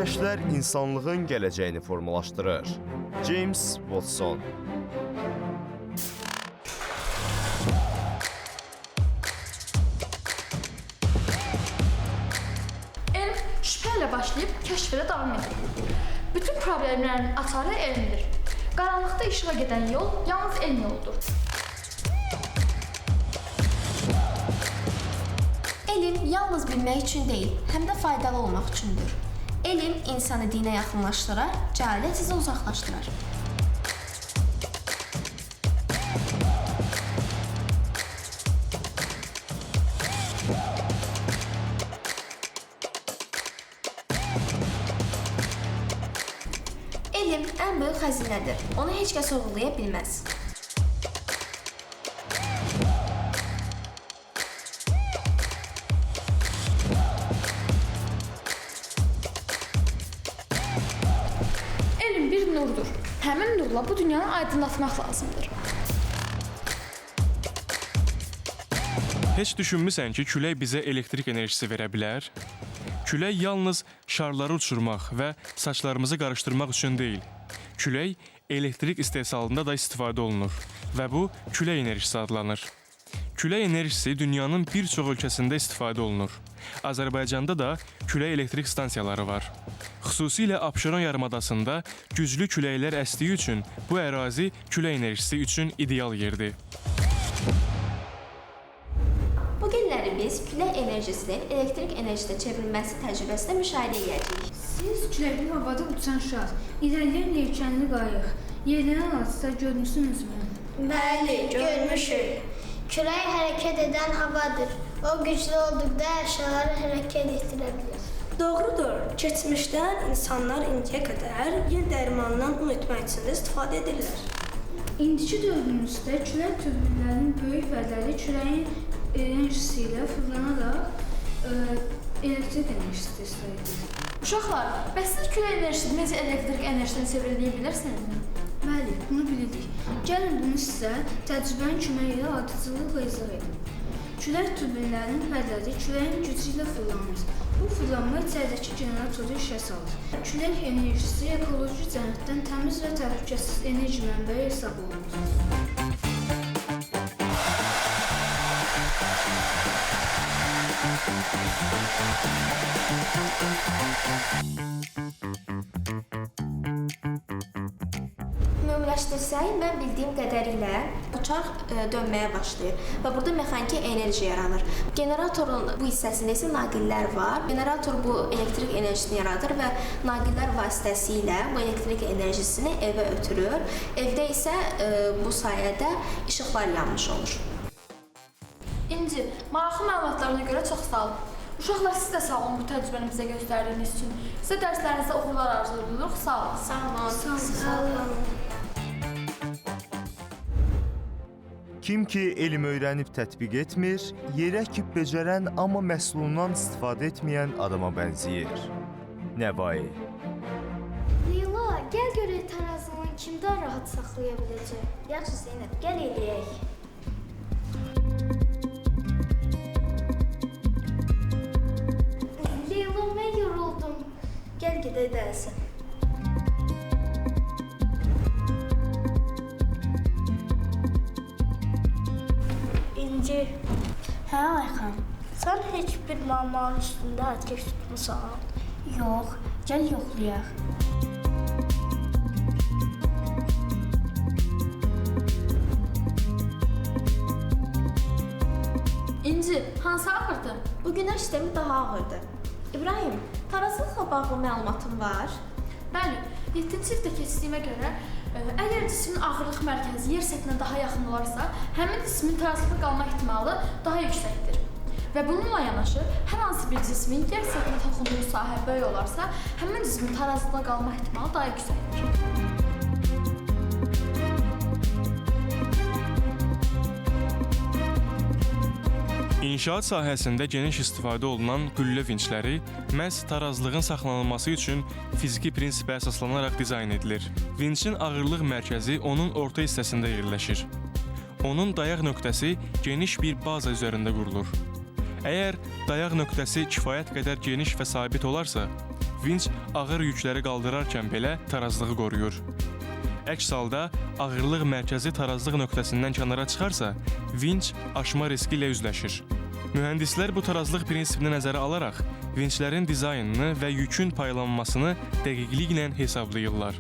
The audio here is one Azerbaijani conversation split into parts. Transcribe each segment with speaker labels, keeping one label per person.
Speaker 1: kəşflər insanlığın gələcəyini formalaşdırır. James Watson.
Speaker 2: Elm şübhə ilə başlayıb kəşfə davam edir. Bütün problemlərin açarı elmdir. Qaranlıqda işığa gedən yol yalnız elm yoludur.
Speaker 3: Elm yalnız bilmək üçün deyil, həm də faydalı olmaq üçündür. Elm insanı dinə yaxınlaşdırar, cəhalət sizə uzaqlaşdırar. Elm ən böyük xəzinədir. Onu heç kəs oğurlaya bilməz.
Speaker 2: Elm bir nurdur. Həmin nurla bu dünyanı aydınlatmaq lazımdır.
Speaker 4: Heç düşünmüsən ki, külək bizə elektrik enerjisi verə bilər? Külək yalnız şarları uçurmaq və saçlarımızı qarışdırmaq üçün deyil. Külək elektrik istehsalında da istifadə olunur və bu külək enerjisi adlanır. Külək enerjisi dünyanın bir çox ölkəsində istifadə olunur. Azərbaycanda da külək elektrik stansiyaları var. Xüsusilə Abşeron yarımadasında güclü küləklər əsdiyi üçün bu ərazi külək enerjisi üçün ideal yerdir.
Speaker 3: Bu günləri biz külək enerjisinin elektrik enerjisinə çevrilməsi təcrübəsində müşahidə edəcəyik.
Speaker 5: Siz küləkli havada uçan şar, irəliləyən yelkənli qayıq, yerlənən hadisələr görmüsünüzmü?
Speaker 6: Bəli, görmüşük. Külək hərəkət edən havadır. O güclü olduqda əşyaları hərəkət etdirə bilir.
Speaker 7: Doğrudur. Keçmişdən insanlar indiyə qədər yel dərmanından un etmək üçün də istifadə edirlər.
Speaker 5: İndiki dövrümüzdə külək türbinlərinin böyük vədləri küləyin enerjisi ilə fırlanaraq elektrik enerjisi istehsal edir.
Speaker 2: Uşaqlar, bəs siz külək enerjisi necə elektrik enerjisinə çevrildiyi bilirsinizmi?
Speaker 5: Bəli, bunu bilirik. Gəlin bunu sizə təcrübənin köməyi ilə ardıcıllıqla izah edim. Külək turbinlərinin fərləri küləyin gücü ilə fırlanır. Bu fırlanma içəridəki generatoru işə salır. Külək enerjisi ekoloji cəhətdən təmiz və təhlükəsiz enerji mənbəyi hesab olunur.
Speaker 3: Ümumiləşdirsək, mən bildiyim qədərilə uçaq dönməyə başlayır və burada mexaniki enerji yaranır. Generatorun bu hissəsində isə naqillər var. Generator bu elektrik enerjisini yaradır və naqillər vasitəsilə bu elektrik enerjisini evə ötürür. Evdə isə bu sayədə işıqlar yanmış olur.
Speaker 2: İnci, maraqlı məlumatlarına görə çox sağ olun. Uşaqlar, siz də sağ olun bu təcrübəni bizə göstərdiyiniz üçün. Sizə dərslərinizdə uğurlar arzulayırıq. Sağ olun.
Speaker 3: Sağ olun.
Speaker 6: Sağ olun.
Speaker 1: Kim ki elm öyrənib tətbiq etmir, yerə əkib becərən amma məhsulundan istifadə etməyən adama bənzəyir. Nəvai.
Speaker 6: Leyla, gəl görək tarazını kim daha rahat saxlaya biləcək.
Speaker 3: Yaxşı Zeynəb, gəl eləyək.
Speaker 6: Leyla, mən yoruldum.
Speaker 3: Gəl gedək dərsə.
Speaker 6: İnci. Hə, Ayxan. Sən heç bir mammanın üstündə atkeş tutmusan?
Speaker 5: Yox, gəl yoxlayaq.
Speaker 2: İnci, hansı ağırdı?
Speaker 3: Bu günəş sistemi daha ağırdır. İbrahim, tarazlıqla bağlı məlumatın var?
Speaker 2: Bəli, 7-ci sinifdə keçdiyimə görə, əgər cismin ağırlıq mərkəzi yer səthinə daha yaxın olarsa, həmin cismin tarazlıqda qalma ehtimalı daha yüksəkdir. Və bununla yanaşı, hər hansı bir cismin yer səthinə toxunduğu sahə böyük olarsa, həmin cismin tarazlıqda qalma ehtimalı daha yüksəkdir.
Speaker 4: İnşaat sahəsində geniş istifadə olunan qüllə vinçləri məhz tarazlığın saxlanılması üçün fiziki prinsipə əsaslanaraq dizayn edilir. Vinçin ağırlıq mərkəzi onun orta hissəsində yerləşir. Onun dayaq nöqtəsi geniş bir baza üzərində qurulur. Əgər dayaq nöqtəsi kifayət qədər geniş və sabit olarsa, vinç ağır yükləri qaldırarkən belə tarazlığı qoruyur. Əks halda ağırlıq mərkəzi tarazlıq nöqtəsindən kənara çıxarsa, vinç aşma riski ilə üzləşir. Mühəndislər bu tarazlıq prinsipini nəzərə alaraq vinçlərin dizaynını və yükün paylanmasını dəqiqliklə hesablayırlar.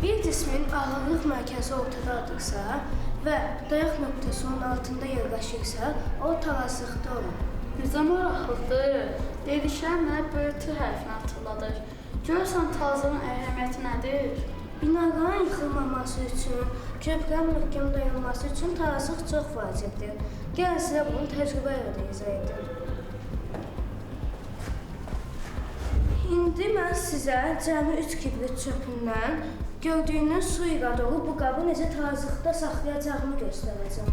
Speaker 5: Bir cismin ağırlıq mərkəzi ortadadırsa və dayaq nöqtəsi onun altında yerləşirsə, o tarazlıqda olur.
Speaker 2: Bizə maraqlıdır. Dediklər mənə böyük T hərfini hatırladır. Görürsən tarazlığın əhəmiyyəti nədir?
Speaker 5: Binaların yıxılmaması üçün, köprülərin möhkəm dayanması üçün tarazlıq çox vacibdir. Gəlin sizə bunu təcrübə ilə də izah edim. İndi mən sizə cəmi 3 kibrit çöpündən gördüyünüz su ilə dolu bu qabı necə tarazlıqda saxlayacağımı göstərəcəm.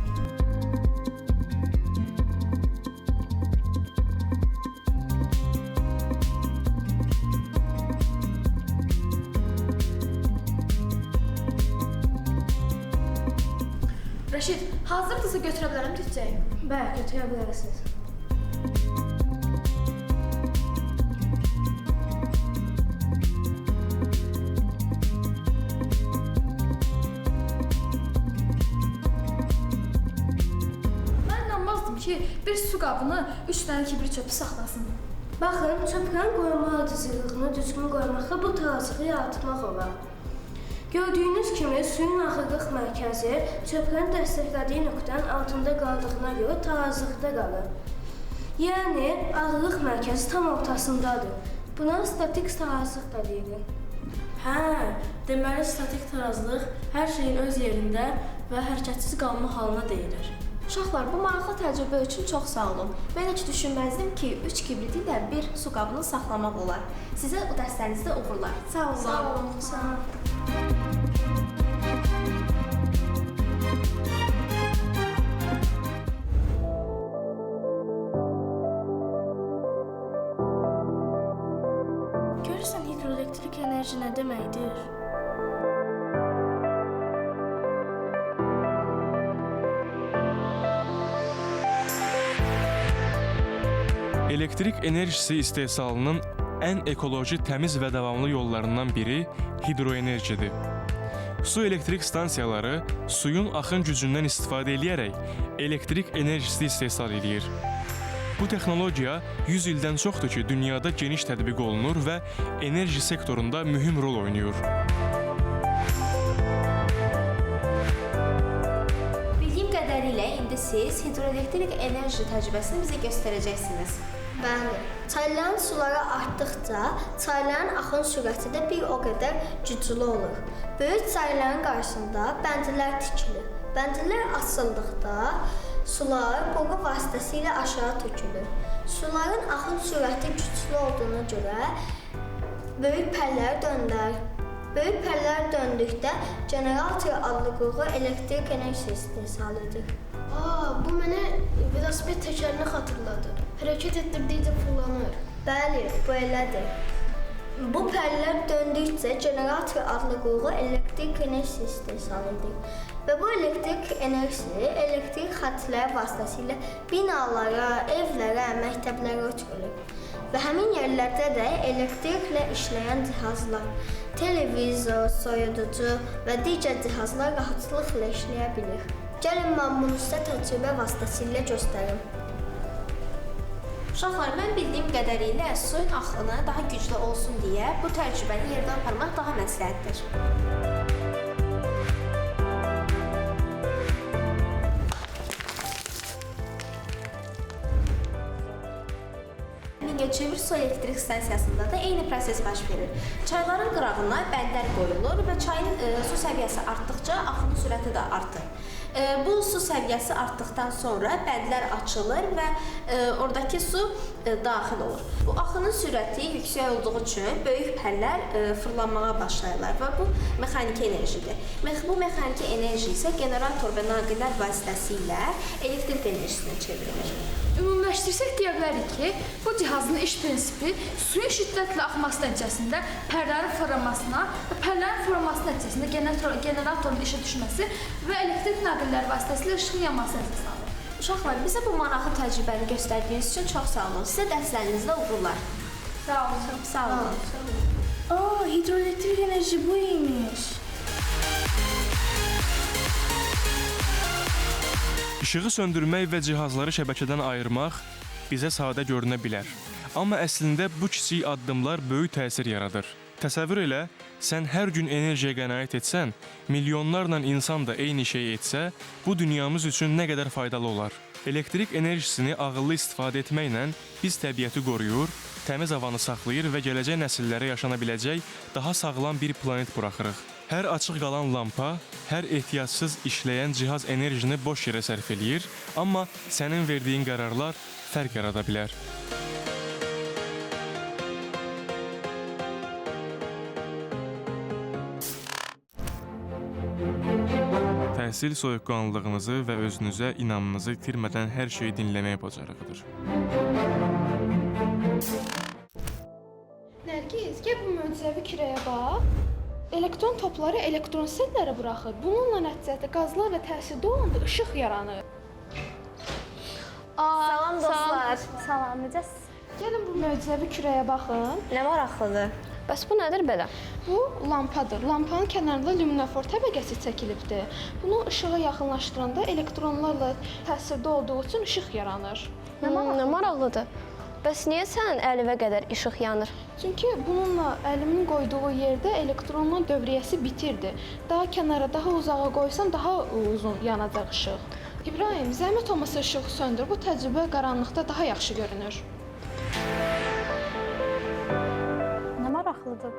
Speaker 2: Rəşid, hazırdırsa götürə bilərəm deyəcəyim.
Speaker 5: Bəli, götürə bilərsiniz.
Speaker 2: Mən inanmazdım ki, bir su qabını 3 dənə kibrit çöpü saxlasın.
Speaker 5: Baxın, çöplərin qoyma ardıcıllığını düzgün qoymaqla bu tarazlığı yaratmaq olar. Gördüyünüz kimi suyun ağırlıq mərkəzi çöplərin dəstəklədiyi nöqtənin altında qaldığına görə tarazlıqda qalır. Yəni, ağırlıq mərkəzi tam ortasındadır. Buna statik tarazlıq da deyilir.
Speaker 8: Hə, deməli statik tarazlıq hər şeyin öz yerində və hərəkətsiz qalma halına deyilir.
Speaker 3: Uşaqlar, bu maraqlı təcrübə üçün çox sağ olun. Mən heç düşünməzdim ki, 3 kibrit ilə bir su qabını saxlamaq olar. Sizə o dərslərinizdə uğurlar. Sağ olun.
Speaker 5: Sağ olun. Sağ olun. Görürsən hidroelektrik enerji nə deməkdir?
Speaker 4: Elektrik enerjisi istehsalının ən ekoloji, təmiz və davamlı yollarından biri hidroenerjidir. Su elektrik stansiyaları suyun axın gücündən istifadə edərək elektrik enerjisi istehsal edir. Bu texnologiya 100 ildən çoxdur ki, dünyada geniş tətbiq olunur və enerji sektorunda mühüm rol oynayır.
Speaker 3: Bildiyim qədərilə indi siz hidroelektrik enerji təcrübəsini bizə göstərəcəksiniz.
Speaker 6: Bəli, çayların suları artdıqca çayların axın sürəti də bir o qədər güclü olur. Böyük çayların qarşısında bəndilər tikilir. Bəndilər açıldıqda sular boru vasitəsilə aşağı tökülür. Suların axın sürəti güclü olduğuna görə böyük pərlər döndər. Böyük pərlər döndükdə generator adlı qurğu elektrik enerjisi istehsal edir.
Speaker 9: Bu mənə velosiped təkərini xatırladır. Hərəkət etdirdikcə fırlanır.
Speaker 6: Bəli, bu elədir. Bu pərlər döndükcə generator adlı qurğu elektrik enerjisi istehsal edir. Və bu elektrik enerjisi elektrik xəttləri vasitəsilə binalara, evlərə, məktəblərə ötürülür. Və həmin yerlərdə də elektriklə işləyən cihazlar, televizor, soyuducu və digər cihazlar rahatlıqla işləyə bilir. Gəlin mən bunu sizə təcrübə vasitəsilə göstərim.
Speaker 3: Uşaqlar, mən bildiyim qədərilə suyun axını daha güclü olsun deyə bu təcrübəni yerdə aparmaq daha məsləhətdir. Mingəçevir su elektrik stansiyasında da eyni proses baş verir. Çayların qırağına bəndlər qoyulur və çayın su səviyyəsi artdıqca axının sürəti də artır. Bu su səviyyəsi artdıqdan sonra bəndlər açılır və oradakı su daxil olur. Bu axının sürəti yüksək olduğu üçün böyük pərlər fırlanmağa başlayırlar və bu mexaniki enerjidir. Bu mexaniki enerji isə generator və naqillər vasitəsilə elektrik enerjisinə çevrilir.
Speaker 2: Ümumiləşdirsək deyə bilərik ki, bu cihazın iş prinsipi suyun şiddətlə axması nəticəsində pərlərin fırlanmasına və pərlərin fırlanması nəticəsində generatorun işə düşməsi və elektrik naqillər vasitəsilə işığın yanması əsas alır.
Speaker 3: Uşaqlar, bizə bu maraqlı təcrübəni göstərdiyiniz üçün çox sağ olun. Sizə dərslərinizdə uğurlar.
Speaker 2: Sağ olun.
Speaker 3: Sağ olun.
Speaker 5: Aa, hidroelektrik enerji bu imiş.
Speaker 4: İşığı söndürmək və cihazları şəbəkədən ayırmaq bizə sadə görünə bilər. Amma əslində bu kiçik addımlar böyük təsir yaradır. Təsəvvür elə, sən hər gün enerjiyə qənaət etsən, milyonlarla insan da eyni şeyi etsə, bu dünyamız üçün nə qədər faydalı olar. Elektrik enerjisini ağıllı istifadə etməklə biz təbiəti qoruyur, təmiz havanı saxlayır və gələcək nəsillərə yaşana biləcək daha sağlam bir planet buraxırıq. Hər açıq qalan lampa, hər ehtiyatsız işləyən cihaz enerjini boş yerə sərf eləyir, amma sənin verdiyin qərarlar fərq yarada bilər. Təhsil soyuqqanlılığınızı və özünüzə inamınızı itirmədən hər şeyi dinləmək bacarığıdır.
Speaker 2: Nərgiz, gəl bu möcüzəvi kürəyə bax. Elektron topları elektron sellərə buraxır. Bununla nəticədə qazlar və təsirdə olanda işıq yaranır.
Speaker 3: Salam dostlar.
Speaker 6: Salam, necəsiz?
Speaker 2: Gəlin bu möcüzəvi kürəyə baxın.
Speaker 3: Nə maraqlıdır.
Speaker 6: Bəs bu nədir belə?
Speaker 2: Bu lampadır. Lampanın kənarında luminofor təbəqəsi çəkilibdir. Bunu işığa yaxınlaşdıranda elektronlarla təsirdə olduğu üçün işıq yaranır.
Speaker 6: Nə maraqlıdır. Bəs niyə sənin əlivə qədər işıq yanır?
Speaker 2: Çünki bununla əlimin qoyduğu yerdə elektronun dövriyyəsi bitirdi. Daha kənara, daha uzağa qoysan daha uzun yanacaq işıq. İbrahim, zəhmət olmasa işığı söndür. Bu təcrübə qaranlıqda daha yaxşı görünür.
Speaker 6: Nə maraqlıdır.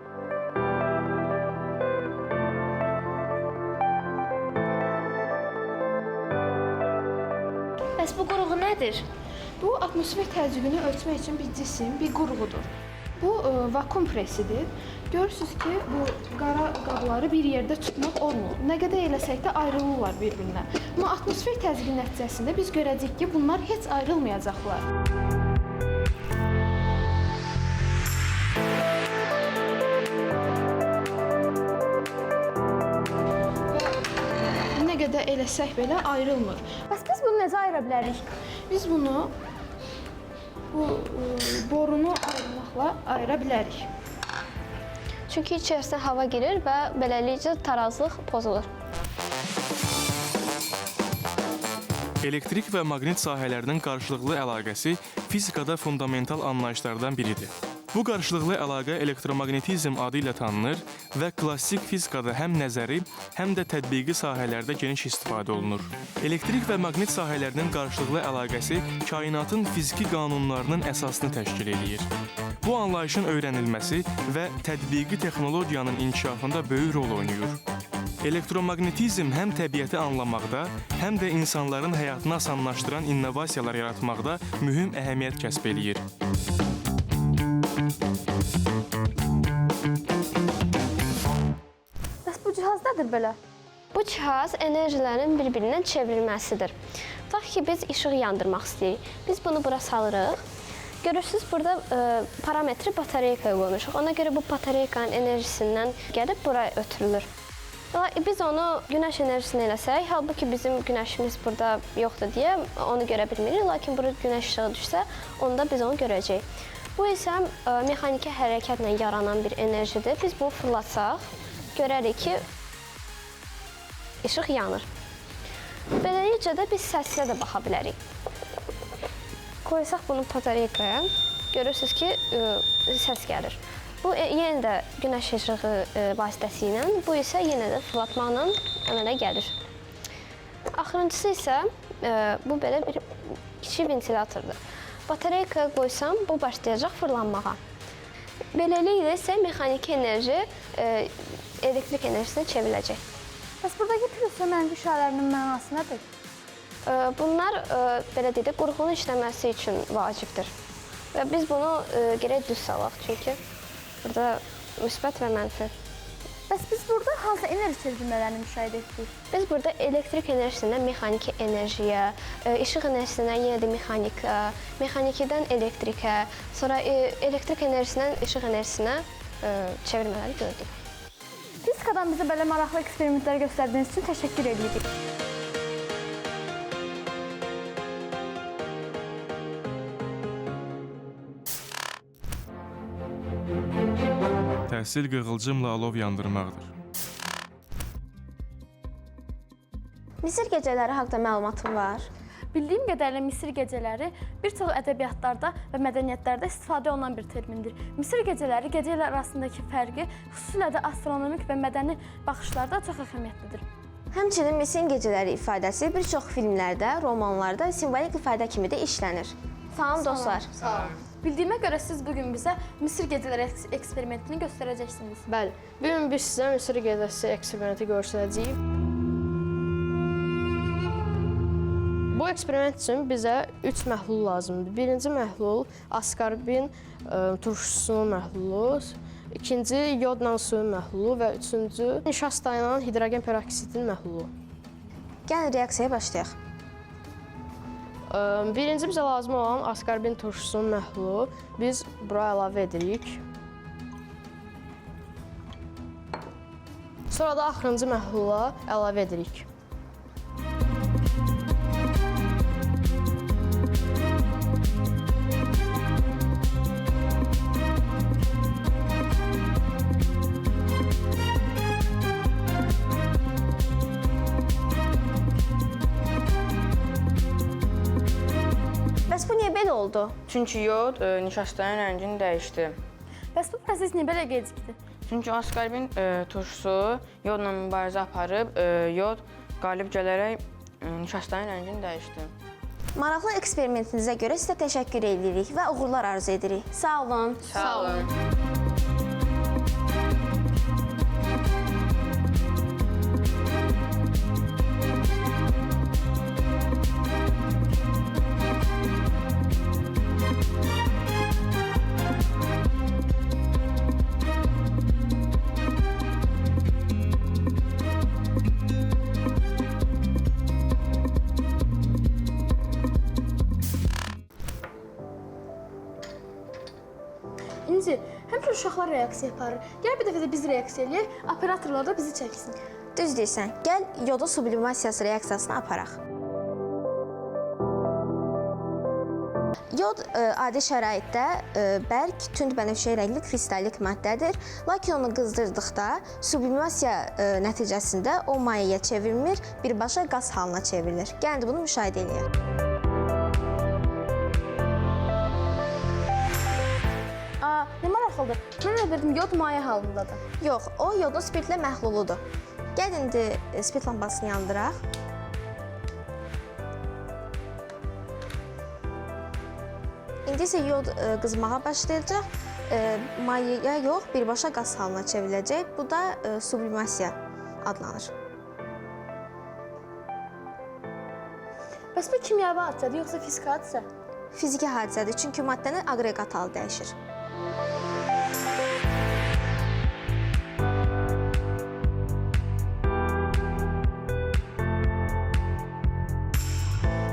Speaker 6: Bəs bu qurğu nədir?
Speaker 2: Bu atmosfer təzyiqini ölçmək üçün bir cisim, bir qurğudur. Bu vakum presidir. Görürsüz ki, bu qara qabları bir yerdə tutmaq olmur. Nə qədər eləsək də ayrılırlar bir-birinə. Amma atmosfer təzyiqi nəticəsində biz görəcəyik ki, bunlar heç ayrılmayacaqlar. Və nə qədər eləsək belə ayrılmır.
Speaker 6: Bəs biz bunu necə ayıra bilərik?
Speaker 2: Biz bunu bu borunu ayırmaqla ayıra bilərik.
Speaker 6: Çünki içərisinə hava girir və beləliklə tarazlıq pozulur.
Speaker 4: Elektrik və maqnit sahələrinin qarşılıqlı əlaqəsi fizikada fundamental anlayışlardan biridir. Bu qarşılıqlı əlaqə elektromaqnetizm adı ilə tanınır və klassik fizikada həm nəzəri, həm də tətbiqi sahələrdə geniş istifadə olunur. Elektrik və maqnit sahələrinin qarşılıqlı əlaqəsi kainatın fiziki qanunlarının əsasını təşkil eləyir. Bu anlayışın öyrənilməsi və tətbiqi texnologiyanın inkişafında böyük rol oynayır. Elektromaqnetizm həm təbiəti anlamaqda, həm də insanların həyatını asanlaşdıran innovasiyalar yaratmaqda mühüm əhəmiyyət kəsb eləyir.
Speaker 6: Bəs bu cihaz nədir belə? Bu cihaz enerjilərin bir-birindən çevrilməsidir. Tutaq ki, biz işıq yandırmaq istəyirik. Biz bunu bura salırıq. Görürsünüz, burada parametri batareykaya qoymuşuq. Ona görə bu batareykanın enerjisindən gəlib buraya ötürülür. Biz onu günəş enerjisini eləsək, halbuki bizim günəşimiz burada yoxdur deyə onu görə bilmirik. Lakin burada günəş işığı düşsə, onda biz onu görəcəyik. Bu isə mexaniki hərəkətlə yaranan bir enerjidir. Biz bunu fırlatsaq, görərik ki, işıq yanır. Beləliklə də biz səsinə də baxa bilərik. Qoysaq bunu batareykaya, görürsünüz ki, səs gəlir. Bu yenə də günəş işığı vasitəsilə, bu isə yenə də fırlatmaqla əmələ gəlir. Axırıncısı isə bu belə bir kiçik ventilatordur. Batareykaya qoysam, bu başlayacaq fırlanmağa. Beləliklə isə mexaniki enerji elektrik enerjisinə çevriləcək.
Speaker 10: Bəs buradakı plus və mənfi işarələrinin mənası nədir?
Speaker 6: Bunlar, belə deyək, qurğunun işləməsi üçün vacibdir. Və biz bunu gərək düz salaq, çünki burada müsbət və mənfi.
Speaker 10: Bəs biz burada hansı enerji çevrilmələrini müşahidə etdik?
Speaker 6: Biz burada elektrik enerjisindən mexaniki enerjiyə, işıq enerjisindən yenə də mexanika, mexanikidən elektrikə, sonra elektrik enerjisindən işıq enerjisinə çevirmələri gördük.
Speaker 10: Fizikadan bizə belə maraqlı eksperimentlər göstərdiyiniz üçün təşəkkür edirik.
Speaker 4: təhsil qığılcımla alov yandırmaqdır.
Speaker 3: Misir gecələri haqqında məlumatın var?
Speaker 2: Bildiyim qədərilə Misir gecələri bir çox ədəbiyyatlarda və mədəniyyətlərdə istifadə olunan bir termindir. Misir gecələri gecələr arasındakı fərqi, xüsusilə də astronomik və mədəni baxışlarda çox əhəmiyyətlidir.
Speaker 3: Həmçinin Misir gecələri ifadəsi bir çox filmlərdə, romanlarda simvolik ifadə kimi də işlənir. Salam dostlar.
Speaker 2: Bildiyimə görə siz bugün bizə Misir gecələri eksperimentini göstərəcəksiniz.
Speaker 8: Bəli, bu gün biz sizə Misir gecəsi eksperimenti göstərəcəyik. Bu eksperiment üçün bizə 3 məhlul lazımdır. Birinci məhlul askorbin turşusunun məhlulu, ikinci yodla suyun məhlulu və üçüncü nişasta ilə hidrogen peroksidin məhlulu.
Speaker 3: Gəlin reaksiyaya başlayaq.
Speaker 8: Birinci bizə lazım olan askorbin turşusunun məhlulu biz bura əlavə edirik. Sonra da axırıncı məhlula əlavə edirik.
Speaker 3: Bəs bu niyə belə oldu?
Speaker 11: Çünki yod nişastanın rəngini dəyişdi.
Speaker 2: Bəs bu proses niyə belə gecikdi?
Speaker 11: Çünki askorbin turşusu yodla mübarizə aparıb, yod qalib gələrək nişastanın rəngini dəyişdi.
Speaker 3: Maraqlı eksperimentinizə görə sizə təşəkkür edirik və uğurlar arzu edirik. Sağ olun.
Speaker 11: Sağ olun.
Speaker 2: İnci, həmişə uşaqlar reaksiya aparır. Gəl bir dəfə də biz reaksiya eləyək, operatorlar da bizi çəksin.
Speaker 3: Düz deyirsən. Gəl yoda sublimasiyası reaksiyasını aparaq. Yod adi şəraitdə bərk, tünd bənövşəyi rəngli kristallik maddədir. Lakin onu qızdırdıqda sublimasiya nəticəsində o mayəyə çevrilmir, birbaşa qaz halına çevrilir. Gəlin bunu müşahidə edək.
Speaker 2: Nə maraqlıdır. Mən elə bildim yod maye halındadır.
Speaker 3: Yox, o yodun spirtlə məhluludur. Gəl indi spirt lampasını yandıraq. İndi isə yod qızmağa başlayacaq. Mayeyə yox, birbaşa qaz halına çevriləcək. Bu da sublimasiya adlanır.
Speaker 2: Bəs bu kimyəvi hadisədir, yoxsa fiziki hadisə?
Speaker 3: Fiziki hadisədir, çünki maddənin aqreqat halı dəyişir.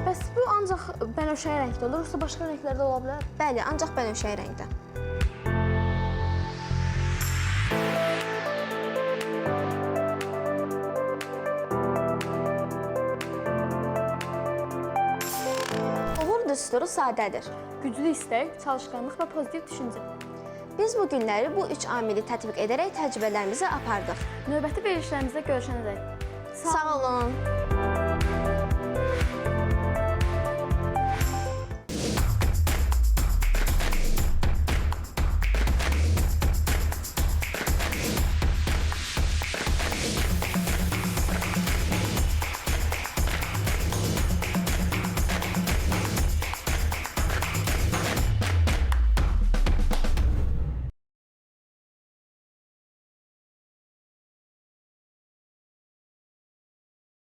Speaker 2: Bəs bu ancaq bənövşəyi rəngdə olur, yoxsa başqa rənglərdə ola bilər?
Speaker 3: Bəli, ancaq bənövşəyi rəngdə. Uğur düsturu sadədir.
Speaker 2: Güclü istək, çalışqanlıq və pozitiv düşüncə.
Speaker 3: Biz bu günləri bu 3 amili tətbiq edərək təcrübələrimizi apardıq.
Speaker 2: Növbəti verilişlərimizdə görüşənədək.
Speaker 3: Sağ olun.